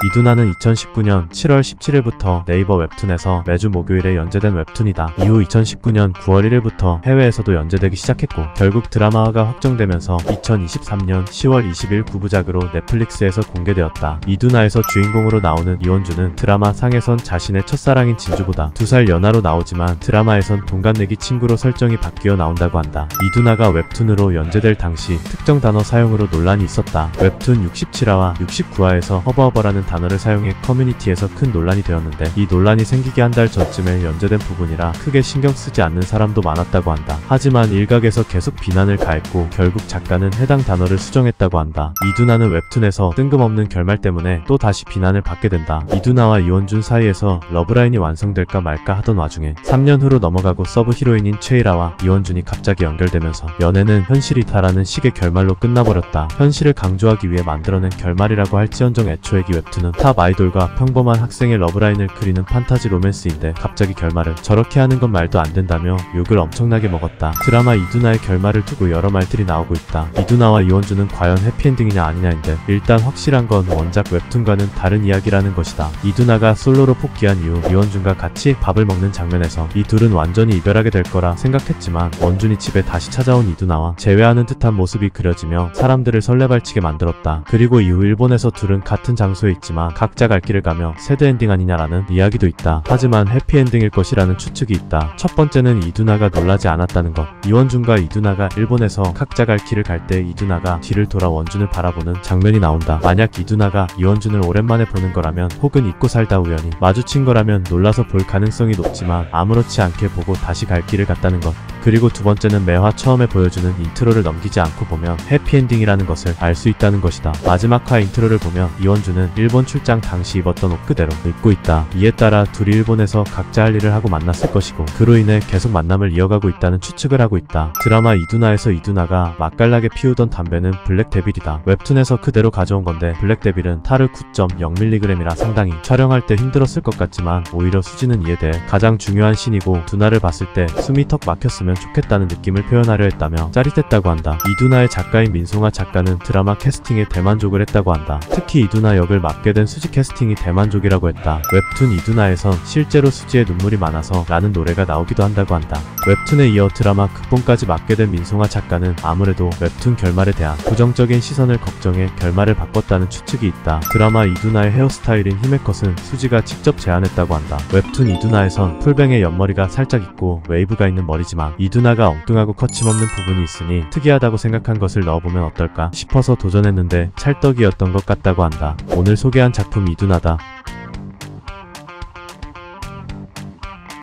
이두나는 2019년 7월 17일부터 네이버 웹툰에서 매주 목요일에 연재된 웹툰이다. 이후 2019년 9월 1일부터 해외에서도 연재되기 시작했고 결국 드라마화가 확정되면서 2023년 10월 20일 9부작으로 넷플릭스에서 공개되었다. 이두나에서 주인공으로 나오는 이원주는 드라마 상에선 자신의 첫사랑인 진주보다 2살 연하로 나오지만 드라마에선 동갑내기 친구로 설정이 바뀌어 나온다고 한다. 이두나가 웹툰으로 연재될 당시 특정 단어 사용으로 논란이 있었다. 웹툰 67화와 69화에서 허버허버라는 단어를 사용해 커뮤니티에서 큰 논란이 되었는데 이 논란이 생기기 한 달 전쯤에 연재된 부분이라 크게 신경 쓰지 않는 사람도 많았다고 한다. 하지만 일각에서 계속 비난을 가했고 결국 작가는 해당 단어를 수정했다고 한다. 이두나는 웹툰에서 뜬금없는 결말 때문에 또 다시 비난을 받게 된다. 이두나와 이원준 사이에서 러브라인이 완성될까 말까 하던 와중에 3년 후로 넘어가고 서브 히로인인 최이라와 이원준이 갑자기 연결되면서 연애는 현실이다라는 식의 결말로 끝나버렸다. 현실을 강조하기 위해 만들어낸 결말이라고 할지언정 애초에 이 웹툰은 탑 아이돌과 평범한 학생의 러브라인을 그리는 판타지 로맨스인데 갑자기 결말을 저렇게 하는 건 말도 안 된다며 욕을 엄청나게 먹었다. 드라마 이두나의 결말을 두고 여러 말들이 나오고 있다. 이두나와 이원주는 과연 해피엔딩이냐 아니냐인데 일단 확실한 건 원작 웹툰과는 다른 이야기라는 것이다. 이두나가 솔로로 복귀한 이후 이원준과 같이 밥을 먹는 장면에서 이 둘은 완전히 이별하게 될 거라 생각했지만 원준이 집에 다시 찾아온 이두나와 재회하는 듯한 모습이 그려지며 사람들을 설레발치게 만들었다. 그리고 이후 일본에서 둘은 같은 장소에 있지만 각자 갈 길을 가며 새드엔딩 아니냐라는 이야기도 있다. 하지만 해피엔딩일 것이라는 추측이 있다. 첫 번째는 이두나가 놀라지 않았다는 것. 이원준과 이두나가 일본에서 각자 갈 길을 갈 때 이두나가 뒤를 돌아 원준을 바라보는 장면이 나온다. 만약 이두나가 이원준을 오랜만에 보는 거라면 혹은 잊고 살다 우연히 마주친 거라면 놀라서 볼 가능성이 높지만 아무렇지 않게 보고 다시 갈 길을 갔다는 것. 그리고 두 번째는 매화 처음에 보여주는 인트로를 넘기지 않고 보면 해피엔딩이라는 것을 알 수 있다는 것이다. 마지막 화 인트로를 보면 이원준은 일본 출장 당시 입었던 옷 그대로 입고 있다. 이에 따라 둘이 일본에서 각자 할 일을 하고 만났을 것이고 그로 인해 계속 만남을 이어가고 있다는 추측을 하고 있다. 드라마 이두나에서 이두나가 맛깔나게 피우던 담배는 블랙데빌이다. 웹툰에서 그대로 가져온 건데 블랙데빌은 타르 9.0mg이라 상당히 촬영할 때 힘들었을 것 같지만 오히려 수지는 이에 대해 가장 중요한 씬이고 두나를 봤을 때 숨이 턱 막혔으면 좋겠다는 느낌을 표현하려 했다며 짜릿했다고 한다. 이두나의 작가인 민송아 작가는 드라마 캐스팅에 대만족을 했다고 한다. 특히 이두나 역을 맡게 된 수지 캐스팅이 대만족이라고 했다. 웹툰 이두나에선 실제로 수지의 눈물이 많아서 라는 노래가 나오기도 한다고 한다. 웹툰에 이어 드라마 극본까지 맡게 된 민송아 작가는 아무래도 웹툰 결말에 대한 부정적인 시선을 걱정해 결말을 바꿨다는 추측이 있다. 드라마 이두나의 헤어스타일인 히메컷은 수지가 직접 제안했다고 한다. 웹툰 이두나에선 풀뱅의 옆머리가 살짝 있고 웨이브가 있는 머리지만 이두나가 엉뚱하고 거침없는 부분이 있으니 특이하다고 생각한 것을 넣어보면 어떨까 싶어서 도전했는데 찰떡이었던 것 같다고 한다. 오늘 소개한 작품 이두나다.